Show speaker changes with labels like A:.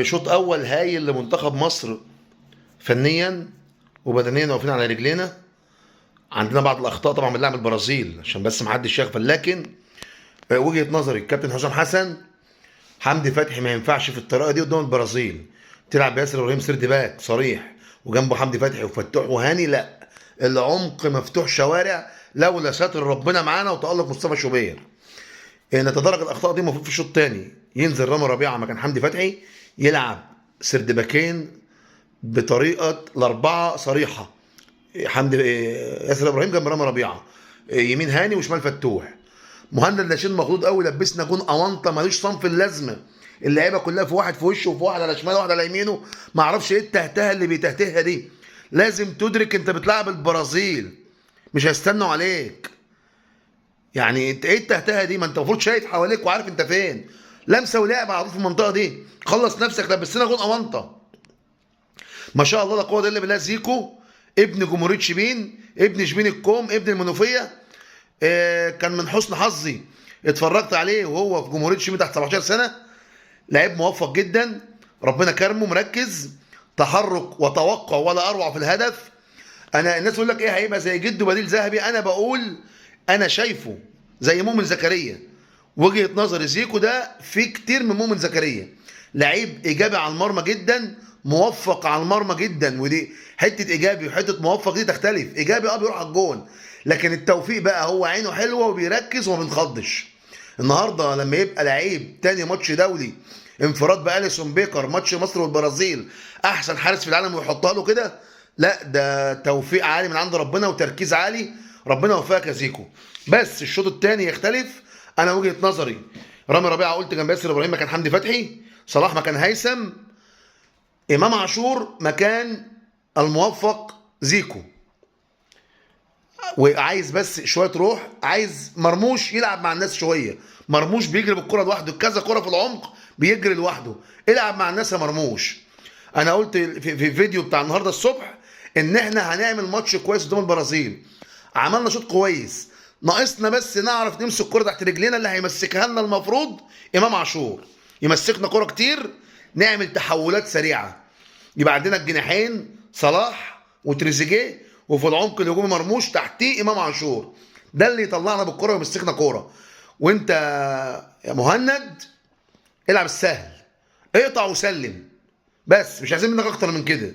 A: شوط اول هايل لمنتخب مصر، فنيا وبدنيا واقفين على رجلينا. عندنا بعض الاخطاء طبعا بنلعب البرازيل عشان بس ما حدش يغفل، لكن وجهة نظري الكابتن حسام حسن، حمدي فتحي ما ينفعش في الطريقه دي قدام البرازيل. تلعب بياسر ابراهيم سيرد باك صريح وجنبه حمدي فتحي وفتوح وهاني، لا، العمق مفتوح شوارع لولا ساتر ربنا معانا وتألق مصطفى شوبير. نتدرج الاخطاء دي. المفروض في الشوط الثاني ينزل رامي ربيعه مكان حمدي فتحي، يلعب سرد باكين بطريقه الاربعه صريحه. حمدي ياسر ابراهيم جنب رامي ربيعه، يمين هاني وشمال فتوح. مهند لاشين مخضوض قوي، لبسنا جون اونطه ملوش صنف اللازمه. اللعيبه كلها في واحد في وشه وفي واحد على شماله وواحد على يمينه، ما اعرفش ايه التهتهه اللي بيتهتها دي. لازم تدرك انت بتلعب البرازيل، مش هيستنوا عليك. يعني انت ايه التهتهه دي؟ ما انت المفروض شايف حواليك وعارف انت فين. لمسه ولعب على طول في المنطقه دي، خلص نفسك، لبسنا جون اونطه. ما شاء الله لا قوه الا بالله. زيكو ابن جمهوريه شبين، ابن شبين الكوم، ابن المنوفيه. كان من حسن حظي اتفرجت عليه وهو في جمهوريه شبين تحت 17 سنه. لعيب موفق جدا، ربنا كرمه، مركز، تحرك وتوقع ولا اروع في الهدف. انا الناس يقول لك ايه هيبقى زي جده بديل ذهبي، انا بقول انا شايفه زي مؤمن زكريا. وجهة نظري زيكو ده في كتير من مؤمن زكريا. لعيب ايجابي على المرمى جدا، موفق على المرمى جدا. ودي حته ايجابي وحته موفق دي تختلف. ايجابي بيروح على الجون، لكن التوفيق بقى هو عينه حلوه وبيركز وما بينخضش. النهارده لما يبقى لعيب تاني ماتش دولي انفراد بأليسون بيكر، ماتش مصر والبرازيل، احسن حارس في العالم ويحطها له كده، لا ده توفيق عالي من عند ربنا وتركيز عالي. ربنا وفقك يا زيكو. بس الشوط الثاني يختلف. انا وجهة نظري رامي ربيعه قلت جنب ياسر ابراهيم مكان حمدي فتحي، صلاح مكان هيثم، امام عاشور مكان الموفق زيكو. وعايز بس شويه روح، عايز مرموش يلعب مع الناس شويه. مرموش بيجري بالكره لوحده، كذا كره في العمق بيجري لوحده. العب مع الناس يا مرموش. انا قلت في فيديو بتاع النهارده الصبح ان احنا هنعمل ماتش كويس قدام البرازيل. عملنا شوط كويس، ناقصنا بس نعرف نمسك كرة تحت رجلينا. اللي هيمسكها لنا المفروض امام عاشور، يمسكنا كرة كتير، نعمل تحولات سريعة. يبقى عندنا الجناحين صلاح وتريزيجيه، وفي العمق الهجومي مرموش، تحتيه امام عاشور. ده اللي يطلعنا بالكرة ويمسكنا كرة. وانت يا مهند العب السهل، اقطع وسلم، بس مش عايزين منك اكتر من كده.